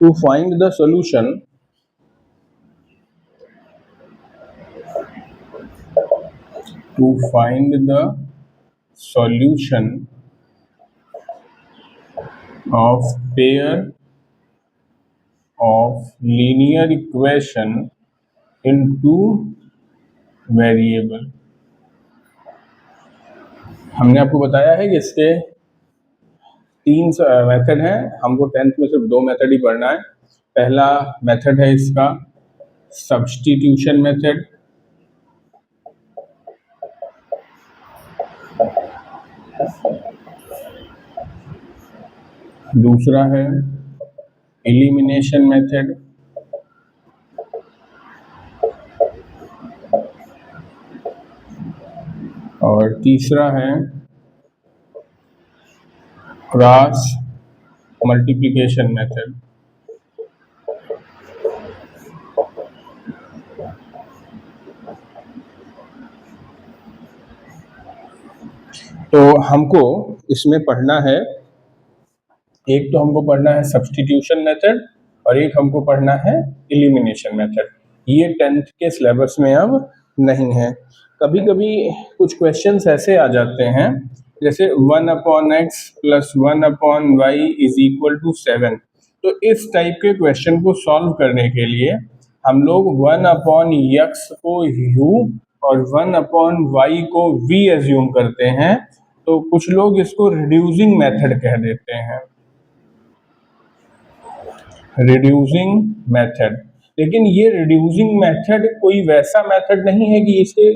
To find the solution of pair of linear equation in two variable. हमने आपको बताया है कि इसके तीन मेथड हैं, हमको 10th में सिर्फ 2 मेथड ही पढ़ना है। पहला मेथड है इसका सब्स्टिट्यूशन मेथड, दूसरा है एलिमिनेशन मेथड, और तीसरा है क्रॉस मल्टीप्लिकेशन मेथड। तो हमको इसमें पढ़ना है, एक तो हमको पढ़ना है सब्स्टिट्यूशन मेथड और एक हमको पढ़ना है एलिमिनेशन मेथड। ये 10th के सिलेबस में अब नहीं है। कभी कभी कुछ क्वेश्चंस ऐसे आ जाते हैं जैसे 1/x + 1/y = 7। तो इस टाइप के क्वेश्चन को सॉल्व करने के लिए हम लोग 1/x को u और 1/y को v एज्यूम करते हैं। तो कुछ लोग इसको रिड्यूसिंग मेथड कह देते हैं, रिड्यूसिंग मेथड। लेकिन ये रिड्यूसिंग मेथड कोई वैसा मेथड नहीं है कि इसके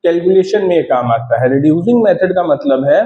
कैलकुलेशन में काम आता है। रिड्यूसिंग मेथड का मतलब है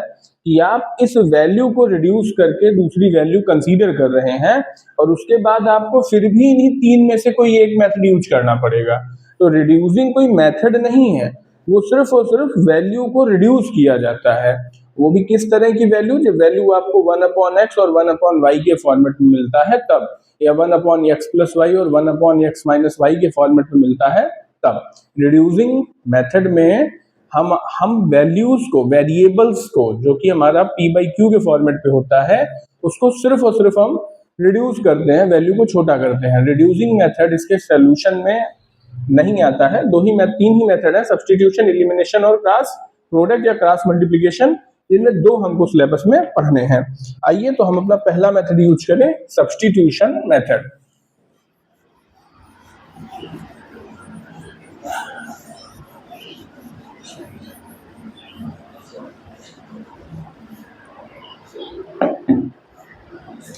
कि आप इस वैल्यू को रिड्यूस करके दूसरी वैल्यू कंसीडर कर रहे हैं और उसके बाद आपको फिर भी इन्हीं तीन में से कोई एक मेथड यूज करना पड़ेगा। तो रिड्यूसिंग कोई मेथड नहीं है, वो सिर्फ और सिर्फ वैल्यू को रिड्यूस किया जाता है। वो भी किस तरह की वैल्यू, जब वैल्यू आपको 1/x और 1/y के फॉर्मेट में मिलता है तब, या 1/x + y और 1/x - y के फॉर्मेट में मिलता है तब। रिड्यूसिंग मेथड में हम वैल्यूज को, वेरिएबल्स को, जो कि हमारा p/q के फॉर्मेट पे होता है, उसको सिर्फ और सिर्फ हम रिड्यूस करते हैं, वैल्यू को छोटा करते हैं। रिड्यूसिंग मेथड इसके सॉल्यूशन में नहीं आता है। तीन ही मेथड है, सब्स्टिट्यूशन, एलिमिनेशन और क्रॉस प्रोडक्ट या क्रॉस मल्टीप्लिकेशन। इनमें 2 हमको सिलेबस में पढ़ने हैं। आइए तो हम अपना पहला मेथड यूज करें, सब्स्टिट्यूशन मेथड।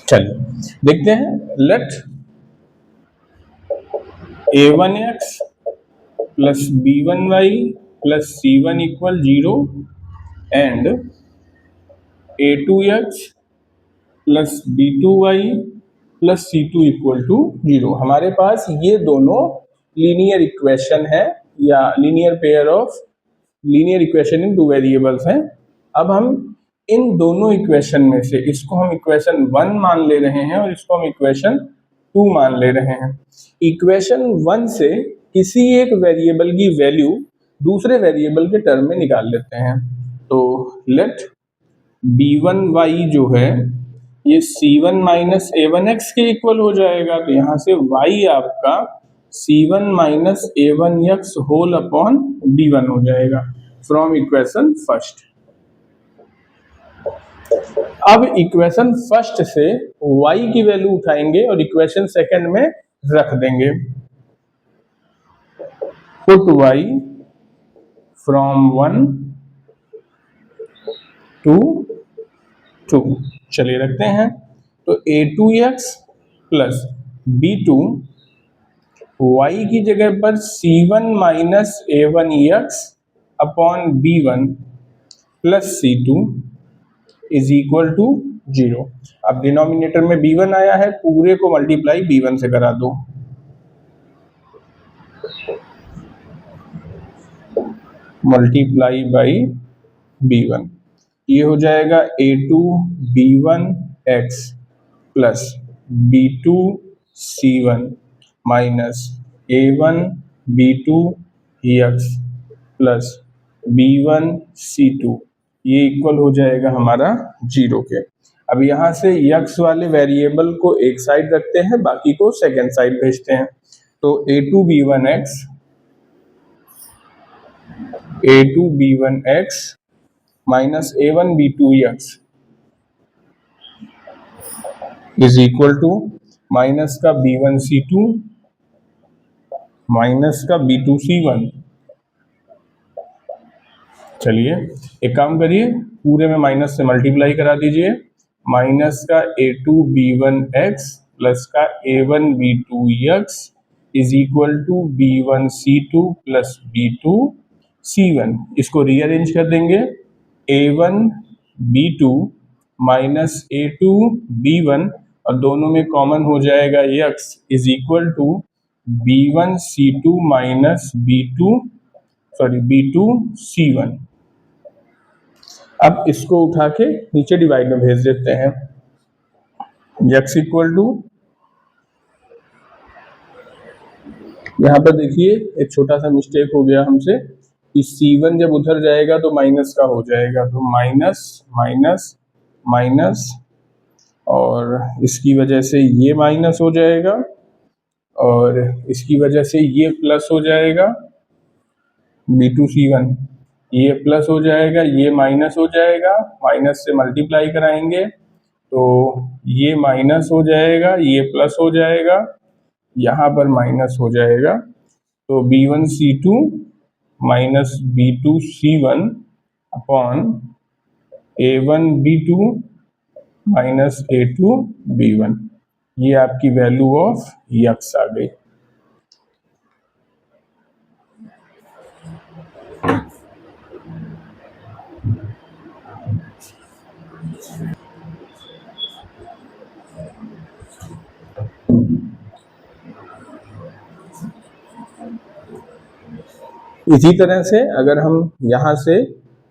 चलिए देखते हैं। Let a1x + b1y + c1 = 0 and a2x + b2y + c2 = 0। हमारे पास ये दोनों लीनियर इक्वेशन है या linear pair of linear equation in 2 variables हैं। अब हम इन दोनों इक्वेशन में से इसको हम इक्वेशन 1 मान ले रहे हैं और इसको हम इक्वेशन 2 मान ले रहे हैं। इक्वेशन 1 से किसी एक वेरिएबल की वैल्यू दूसरे वेरिएबल के टर्म में निकाल लेते हैं। तो लेट b1y जो है ये c1 - a1x के इक्वल हो जाएगा। तो यहाँ से y आपका c1 - a1x whole upon b1 हो जाएगा फ्रॉम इक्वेशन फर्स्ट। अब इक्वेशन फर्स्ट से y की वैल्यू उठाएंगे और इक्वेशन सेकंड में रख देंगे। Put y from 1 to 2। चलिए रखते हैं। तो a2x + b2 y की जगह पर c1 - a1x upon b1 + c2 = 0। अब डिनोमिनेटर में b1 आया है, पूरे को मल्टीप्लाई b1 से करा दो। मल्टीप्लाई बाई b1, ये हो जाएगा a2b1x + b2c1 - a1b2x + b1c2, ये इक्वल हो जाएगा हमारा 0 के। अब यहाँ से यक्स वाले वेरिएबल को एक साइड रखते हैं, बाकी को सेकेंड साइड भेजते हैं। तो a2b1x minus a1b2x is equal to minus का b1c2 माइनस का b2c1। चलिए एक काम करिए, पूरे में माइनस से मल्टीप्लाई करा दीजिए। माइनस का a2b1x प्लस का a1b2x is equal to b1c2 plus b2c1। इसको रीअरेंज कर देंगे, a1b2 माइनस a2b1 और दोनों में कॉमन हो जाएगा x is equal to b1c2 minus b2c1। अब इसको उठा के नीचे डिवाइड में भेज देते हैं। x इक्वल टू, यहाँ पर देखिए एक छोटा सा मिस्टेक हो गया हमसे कि c1 जब उधर जाएगा तो माइनस का हो जाएगा, तो माइनस माइनस माइनस और इसकी वजह से ये माइनस हो जाएगा और इसकी वजह से ये प्लस हो जाएगा b2c1, ये प्लस हो जाएगा, ये माइनस हो जाएगा, माइनस से मल्टीप्लाई कराएंगे तो ये माइनस हो जाएगा, ये प्लस हो जाएगा, यहाँ पर माइनस हो जाएगा, तो b1c2 minus b2c1 upon a1b2 minus a2b1, ये आपकी वैल्यू ऑफ यक्स आ गई। इसी तरह से अगर हम यहाँ से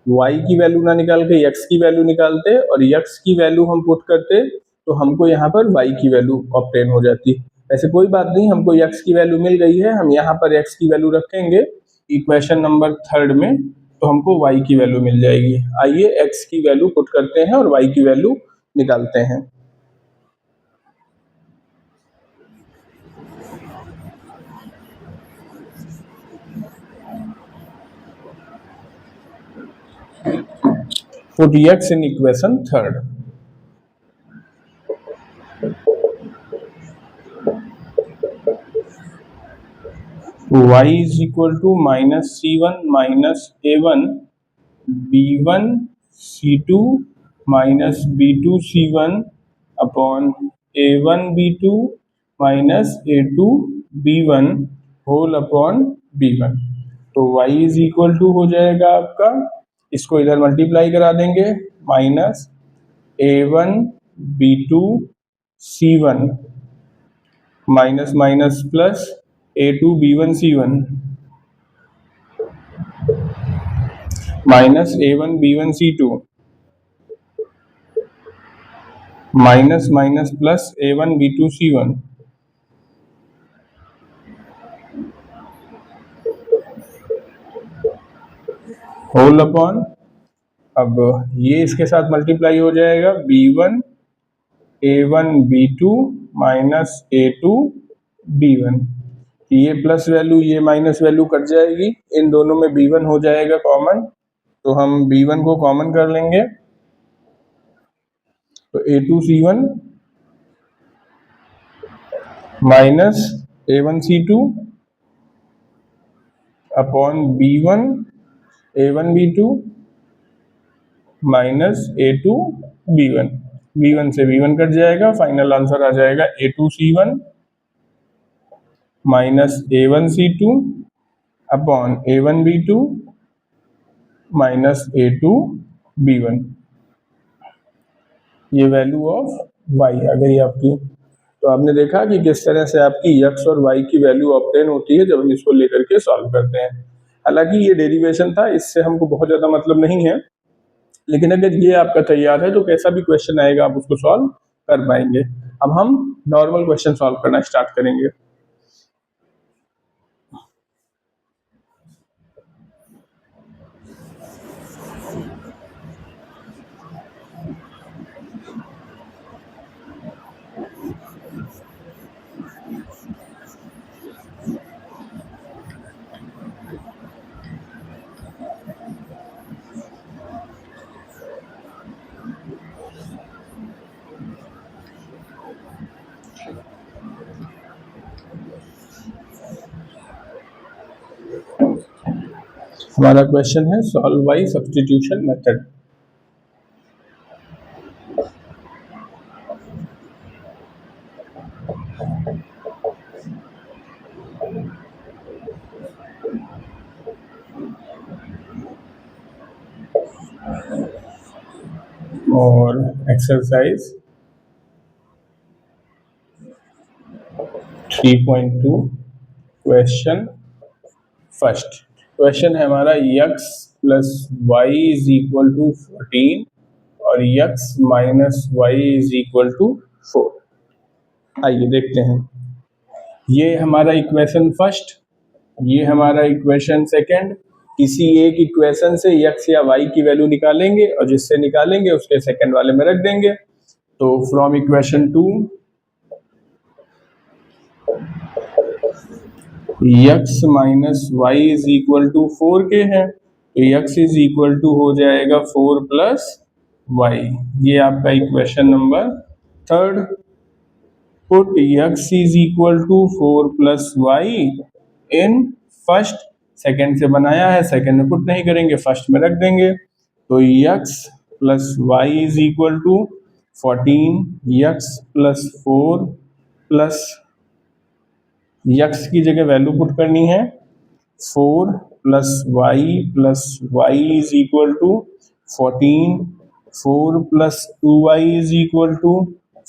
y की वैल्यू ना निकाल के x की वैल्यू निकालते और x की वैल्यू हम पुट करते तो हमको यहाँ पर y की वैल्यू ऑब्टेन हो जाती। ऐसे कोई बात नहीं, हमको x की वैल्यू मिल गई है, हम यहाँ पर x की वैल्यू रखेंगे इक्वेशन नंबर 3 में तो हमको y की वैल्यू मिल जाएगी। आइए x की वैल्यू पुट करते हैं और y की वैल्यू निकालते हैं। Put x in equation 3rd. Y is equal to minus c1 minus a1 b1 c2 minus b2 c1 upon a1 b2 minus a2 b1 whole upon b1। तो y is equal to हो जाएगा आपका, इसको इधर multiply करा देंगे, minus a1 b2 c1 minus minus plus a2 b1 c1 minus a1 b1 c2 minus minus plus a1 b2 c1 whole upon, अब ये इसके साथ मल्टीप्लाई हो जाएगा b1 a1 b2 minus a2 b1, ये प्लस वैल्यू ये minus value cut जाएगी, इन दोनों में b1 हो जाएगा कॉमन, तो हम b1 को कॉमन कर लेंगे तो a2 c1 minus a1 c2 upon b1 a1 b2 minus a2 b1, b1 से b1 कट जाएगा, फाइनल आंसर आ जाएगा a2 c1 minus a1 c2 upon a1 b2 minus a2 b1, ये वैल्यू ऑफ y आ गई आपकी। तो आपने देखा कि किस तरह से आपकी x और y की वैल्यू ऑब्टेन होती है जब हम इसको लेकर के सॉल्व करते हैं। हालांकि ये डेरिवेशन था, इससे हमको बहुत ज्यादा मतलब नहीं है, लेकिन अगर ये आपका तैयार है तो कैसा भी क्वेश्चन आएगा आप उसको सॉल्व कर पाएंगे। अब हम नॉर्मल क्वेश्चन सॉल्व करना स्टार्ट करेंगे। हमारा क्वेश्चन है सॉल्व बाय सब्स्टिट्यूशन मेथड। और एक्सरसाइज 3.2 क्वेश्चन फर्स्ट। क्वेश्चन है हमारा x plus y is equal to 14 और x minus y is equal to 4। आइए देखते हैं। ये हमारा इक्वेशन फर्स्ट, ये हमारा इक्वेशन सेकंड। किसी एक इक्वेशन से x या y की वैल्यू निकालेंगे और जिससे निकालेंगे उसके सेकंड वाले में रख देंगे। तो from equation 2 x minus y is equal to 4 के हैं, तो x इज इक्वल टू हो जाएगा 4 प्लस वाई। ये आपका equation number third. Put x is equal to 4 plus y in first. Second से बनाया है, सेकेंड में पुट नहीं करेंगे, फर्स्ट में रख देंगे। तो x plus y is equal to 14, x plus 4 plus x की जगह वैल्यू पुट करनी है 4 plus y is equal to 14, 4 plus 2y is equal to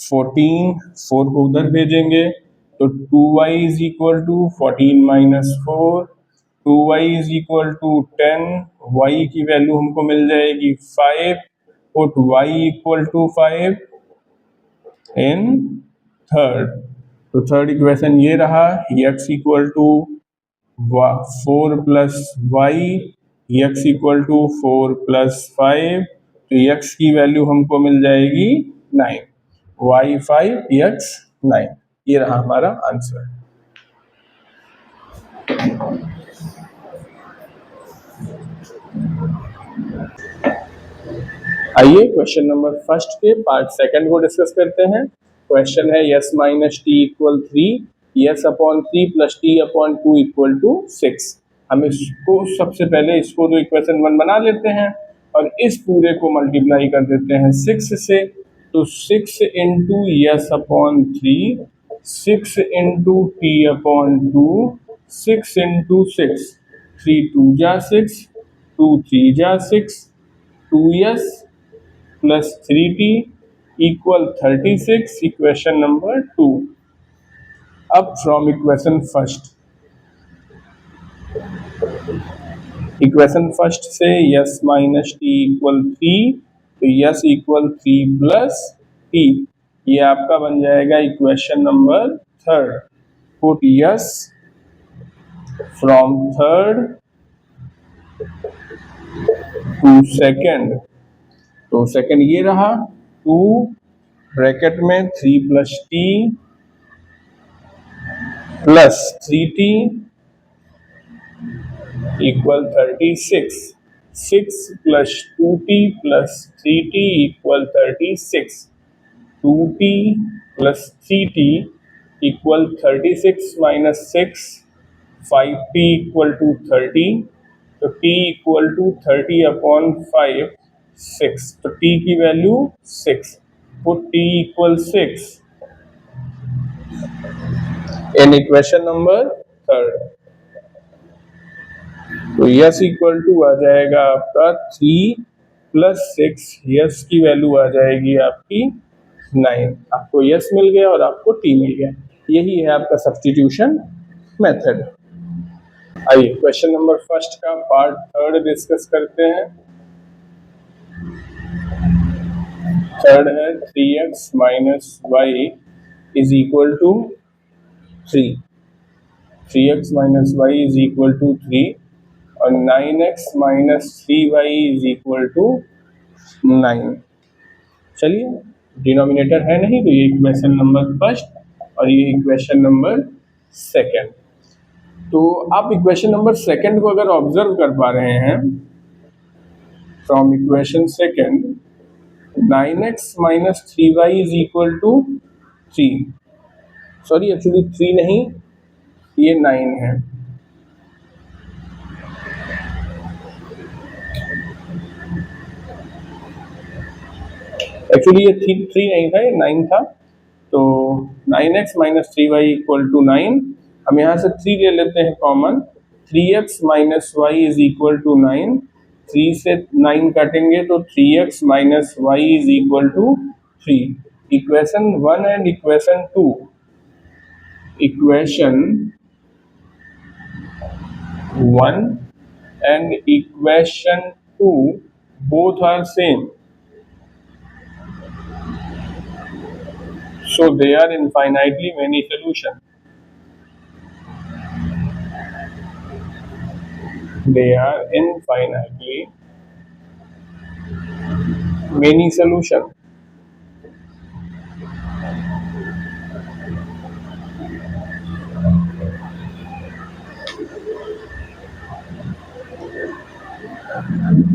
14, 4 को उधर भेजेंगे तो 2y is equal to 14 minus 4, 2y is equal to 10, y की value हमको मिल जाएगी 5, put y equal to 5 in third. तो थर्ड इक्वेशन ये रहा, x equal to 4 plus y, x equal to 4 plus 5, तो x की वैल्यू हमको मिल जाएगी 9, y 5 x 9। ये रहा हमारा आंसर। आइए क्वेश्चन नंबर फर्स्ट के पार्ट सेकंड को डिस्कस करते हैं। क्वेश्चन है s minus t equal 3, s upon 3 plus t upon 2 equal to 6। हम इसको सबसे पहले इसको तो इक्वेशन 1 बना लेते हैं और इस पूरे को मल्टीप्लाई कर देते हैं 6 से। तो 6 into S upon 3, 6 into T upon 2, 6 into 6, 3 2 जा 6, 2 3 जा 6, 2s plus 3t equal 36, equation number 2। अब from equation first, equation first से s माइनस टी इक्वल 3, तो s इक्वल 3 प्लस t, ये आपका बन जाएगा equation number third. Put s from third to second, तो सेकेंड ये रहा 2 ब्रैकेट में 3 plus t plus 3t equal 36, 6 plus 2t plus 3t equal 36, 2t plus 3t equal 36 minus 6, 5t equal to 30, तो t equal to 30 upon 5, 6, तो t की value 6, put t equal 6 इन equation number third. तो s equal to आ जाएगा आपका 3 plus 6, s की value आ जाएगी आपकी 9। आपको s मिल गया और आपको t मिल गया। यही है आपका सब्स्टिट्यूशन मेथड। आइए क्वेश्चन नंबर फर्स्ट का पार्ट थर्ड डिस्कस करते हैं। थर्ड है 3x minus y is equal to 3, 3x minus y is equal to 3 और 9x minus 3y is equal to 9। चलिए, डिनोमिनेटर है नहीं तो ये इक्वेशन नंबर फर्स्ट और ये इक्वेशन नंबर सेकंड। तो आप इक्वेशन नंबर सेकंड को अगर ऑब्जर्व कर पा रहे हैं, from equation second 9x minus 3y is equal to 3, sorry actually 3 नहीं, ये 9 है। एक्चुअली ये 3 नहीं था, ये 9 था, तो 9x minus 3y equal to 9। हम यहाँ से 3 ले लेते हैं common, 3x minus y is equal to 9। 3 से 9 काटेंगे तो 3x minus y is equal to 3। Equation 1 and equation 2, equation 1 and equation 2 both are same, so they are infinitely many solution. They are infinitely many solution.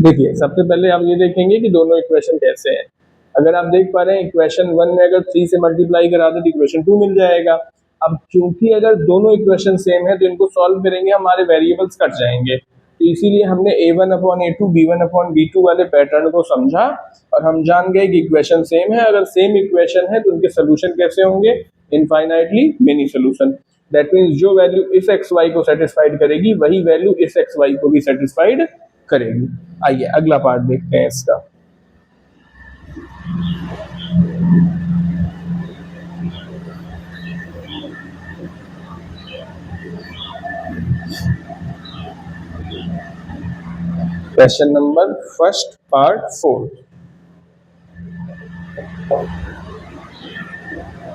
देखिए, सबसे पहले आप ये देखेंगे कि दोनों इक्वेशन कैसे हैं। अगर आप देख पा रहे हैं इक्वेशन 1 में अगर 3 से मल्टीप्लाई करा दो तो इक्वेशन 2 मिल जाएगा। अब क्योंकि अगर दोनों इक्वेशन सेम है तो इनको सॉल्व करेंगे, हमारे वेरिएबल्स कट जाएंगे, तो इसीलिए हमने a1/a2 b1/b2 वाले पैटर्न को समझा और हम जान गए कि इक्वेशन सेम है। अगर सेम इक्वेशन है तो उनके सोल्यूशन कैसे होंगे, infinitely many solution. That means जो वैल्यू इस एक्स वाई को सेटिस्फाइड करेगी वही वैल्यू इस एक्स वाई को भी सेटिस्फाइड करेगी। आइए अगला पार्ट देखते हैं इसका। Question number first part 4।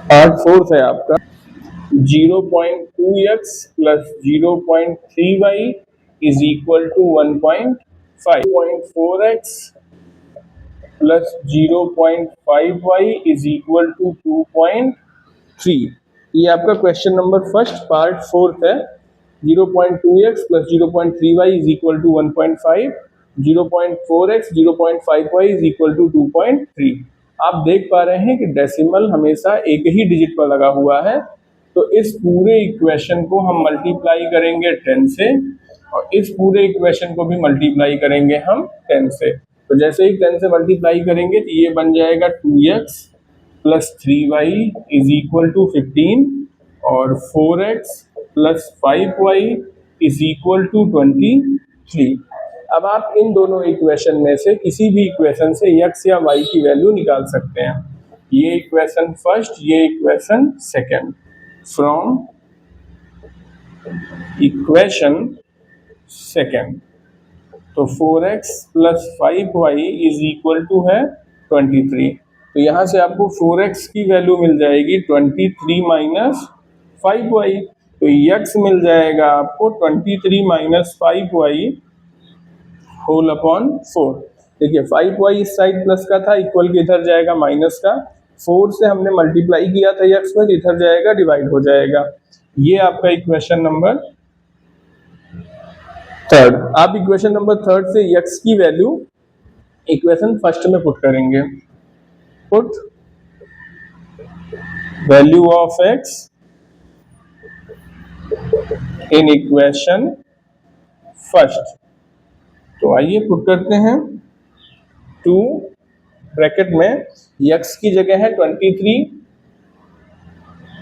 Part 4 है आपका 0.2x plus 0.3y is equal to 1.5, 0.4x plus 0.5y is equal to 2.3। ये आपका क्वेश्चन नंबर फर्स्ट पार्ट 4 है। 0.2x plus 0.3y is equal to 1.5, 0.4x 0.5y is equal to 2.3। आप देख पा रहे हैं कि डेसिमल हमेशा एक ही डिजिट पर लगा हुआ है, तो इस पूरे इक्वेशन को हम मल्टीप्लाई करेंगे 10 से और इस पूरे इक्वेशन को भी मल्टीप्लाई करेंगे हम 10 से। तो जैसे ही 10 से मल्टीप्लाई करेंगे तो ये बन जाएगा 2x plus 3y is equal to 15 और 4x plus 5y is equal to 23। अब आप इन दोनों इक्वेशन में से किसी भी इक्वेशन से x या y की वैल्यू निकाल सकते हैं। ये इक्वेशन फर्स्ट, ये equation second. From equation second तो 4x plus 5y is equal to है 23। तो यहाँ से आपको 4x की वैल्यू मिल जाएगी 23 माइनस 5y, तो x मिल जाएगा आपको 23 माइनस 5y होल अपॉन 4। देखिए 5y इस साइड प्लस का था, इक्वल के इधर जाएगा माइनस का, 4 से हमने मल्टीप्लाई किया था x में, इधर जाएगा डिवाइड हो जाएगा। ये आपका इक्वेशन नंबर थर्ड। आप इक्वेशन नंबर थर्ड से x की वैल्यू इक्वेशन फर्स्ट में पुट करेंगे। Put value of x in equation first. तो आइए पुट करते हैं। 2 ब्रैकेट में x की जगह है 23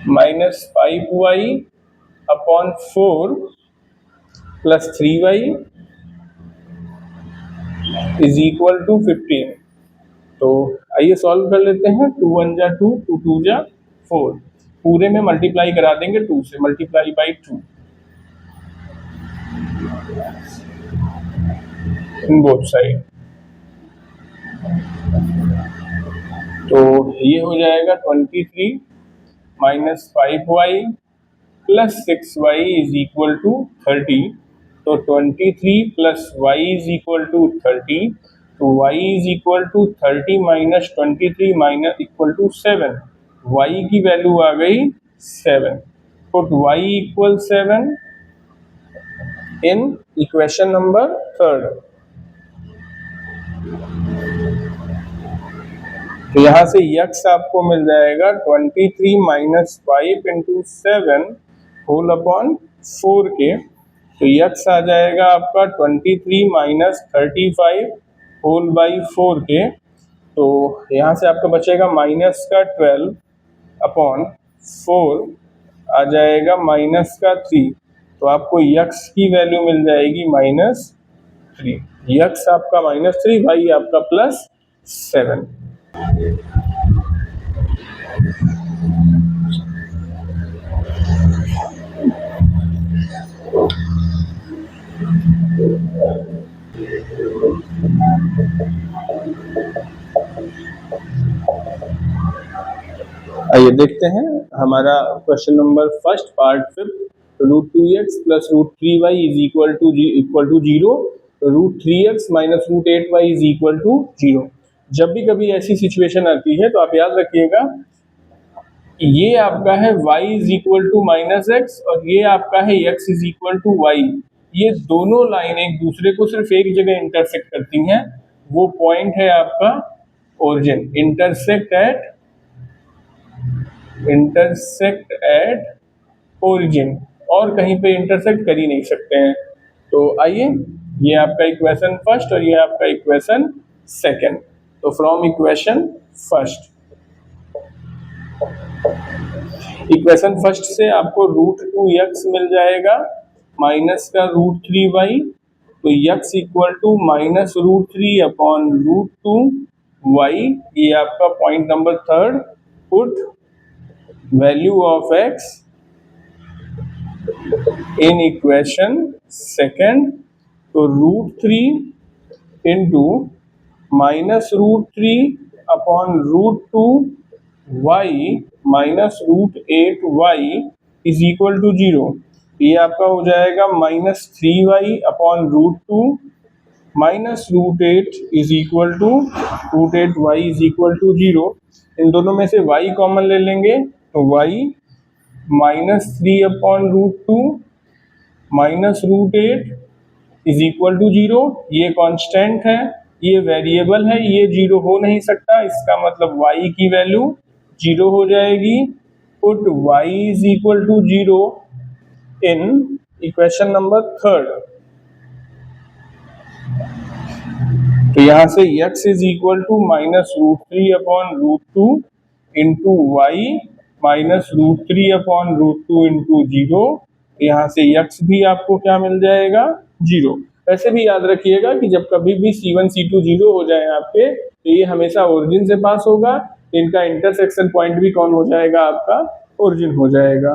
minus 5y upon 4 plus 3y is equal to 15। तो आइए सॉल्व कर लेते हैं। 2 1 जा 2, 2 2 जा 4, पूरे में मल्टीप्लाई करा देंगे 2 से, multiply by 2 in both side. तो ये हो जाएगा 23 minus 5y plus 6y is equal to 30। तो 23 plus y is equal to 30, तो y is equal to 30 minus 23 minus equal to 7। y की वैल्यू आ गई 7। Put y equal 7 in equation number third. तो यहाँ से x आपको मिल जाएगा 23 माइनस 5 इंटू 7 होल अपॉन 4 के। तो x आ जाएगा आपका 23 माइनस 35 होल बाई 4 के। तो यहाँ से आपका बचेगा माइनस का 12 अपॉन 4 आ जाएगा माइनस का 3, तो आपको यक्स की वैल्यू मिल जाएगी -3। यक्स आपका -3, वाई आपका +7। आइए देखते हैं हमारा question number first part fifth. √2x + √3y equal to 0, √3x - √8y equal to 0। जब भी कभी ऐसी सिचुएशन आती है तो आप याद रखिएगा, ये आपका है y इक्वल टू -x और ये आपका है x इक्वल टू y। ये दोनों लाइन एक दूसरे को सिर्फ एक जगह इंटरसेक्ट करती हैं, वो पॉइंट है आपका ओरिजिन। इंटरसेक्ट एट ओरिजिन, और कहीं पे इंटरसेक्ट कर ही नहीं सकते हैं। तो आइए, ये आपका इक्वेशन फर्स्ट और ये आपका इक्वेशन सेकंड। तो फ्रॉम इक्वेशन फर्स्ट से आपको √2x मिल जाएगा माइनस का √3y, तो x equal to -√3 upon √2y। ये आपका point number third. Put value of x in equation second, तो √3 into -√3 upon √2y -√8y is equal to 0। ये आपका हो जाएगा -3y upon √2 -√8 is equal to √8y is equal to 0। इन दोनों में से y कॉमन ले लेंगे, तो y -3 upon √2 -√8 is equal to 0। ये कांस्टेंट है, ये वेरिएबल है, ये 0 हो नहीं सकता, इसका मतलब y की वैल्यू 0 हो जाएगी। Put y is equal to 0 in equation number third, तो यहां से x is equal to -√3 upon √2 into y -√3 upon √2 into 0। यहाँ से x भी आपको क्या मिल जाएगा, 0। वैसे भी याद रखिएगा कि जब कभी भी C1 C2 0 हो जाए आपके, तो ये हमेशा ओरिजिन से पास होगा, तो इनका इंटरसेक्शन पॉइंट भी कौन हो जाएगा, आपका ओरिजिन हो जाएगा।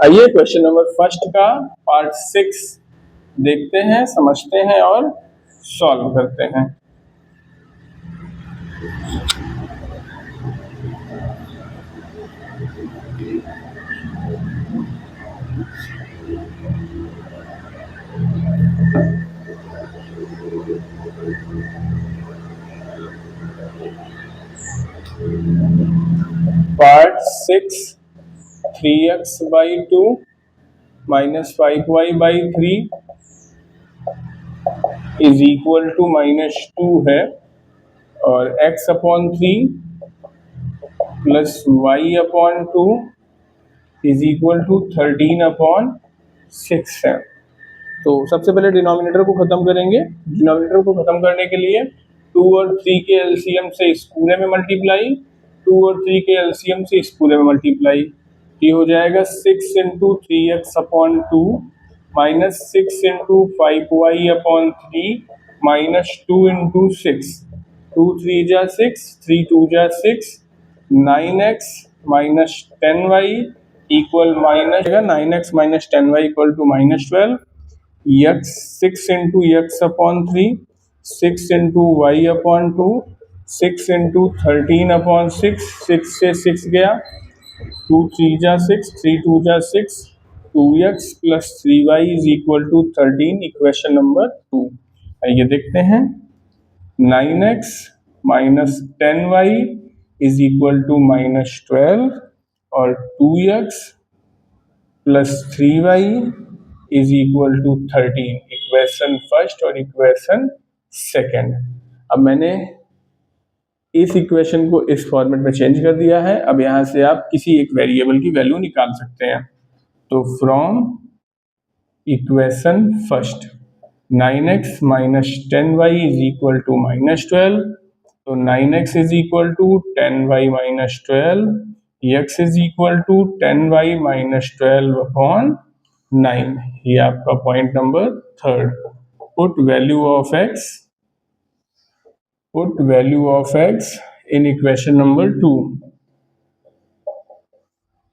आइए क्वेश्चन नंबर फर्स्ट का पार्ट 6 देखते हैं, समझते हैं और सॉल्व करते हैं। Part 6 3x/2 -5y/3 is equal to -2 है, और x/3 plus y/2 is equal to 13/6 है। तो सबसे पहले डिनोमिनेटर को खत्म करेंगे। डिनोमिनेटर को खत्म करने के लिए 2 और 3 के एलसीएम से इस पूरे में मल्टीप्लाई, 2 और 3 के एलसीएम से इस पूरे में मल्टीप्लाई। ये हो जाएगा 6 into 3x/2 minus 6 into 5y/3 -2 into 6, 2 3 जा 6, 3 2 जा 6, 9x minus 10y equal -9x minus 10y equal to -12। x 6 into x/3, 6 into y/2, 6 into 13/6, 6 से 6 गया, 2 3 जा 6, 3 2 जा 6, 2x plus 3y is equal to 13, equation number 2। आइए देखते हैं, 9x minus 10y is equal to -12 और 2x plus 3y is equal to 13, equation first और equation second. अब मैंने इस इक्वेशन को इस फॉर्मेट में चेंज कर दिया है। अब यहाँ से आप किसी एक वेरिएबल की वैल्यू निकाल सकते हैं। तो from equation first 9x minus 10y is equal to -12, तो 9x is equal to 10y minus 12, x is equal to 10y minus 12 upon 9। ये आपका point number third. Put value of x in equation number 2।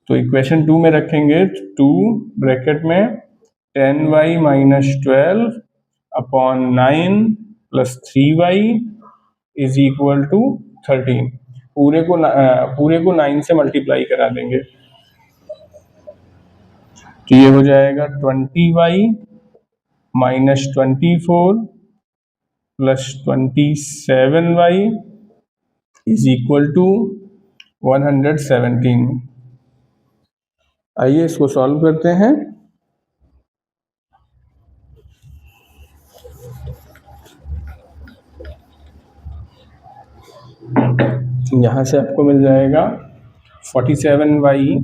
तो equation 2 में रखेंगे 2 bracket में 10y minus 12 upon 9 plus 3y is equal to 13। पूरे को 9 से multiply करा देंगे, तो ये हो जाएगा 20y minus 24 plus 27y is equal to 117। आइए इसको सॉल्व करते हैं। यहाँ से आपको मिल जाएगा 47y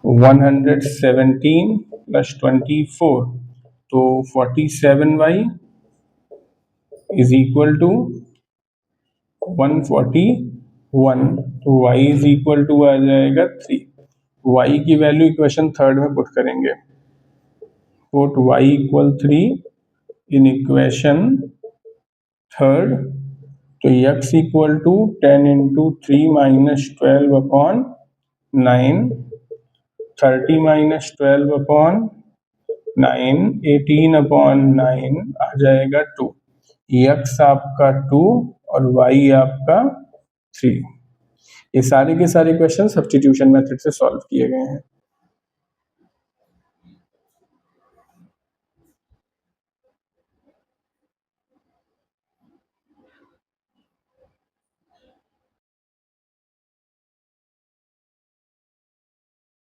117 प्लस 24, तो 47y इज इक्वल टू 141, तो y इज इक्वल टू आ जाएगा 3। y की वैल्यू इक्वेशन थर्ड में पुट करेंगे, put y equal 3 in equation third, तो x equal to 10 into 3 minus 12 upon 9, 30 minus 12 upon 9, 18 upon 9 आ जाएगा 2। x आपका 2 और y आपका 3। ये सारे के सारे क्वेश्चन सब्स्टिट्यूशन मेथड से सॉल्व किए गए हैं।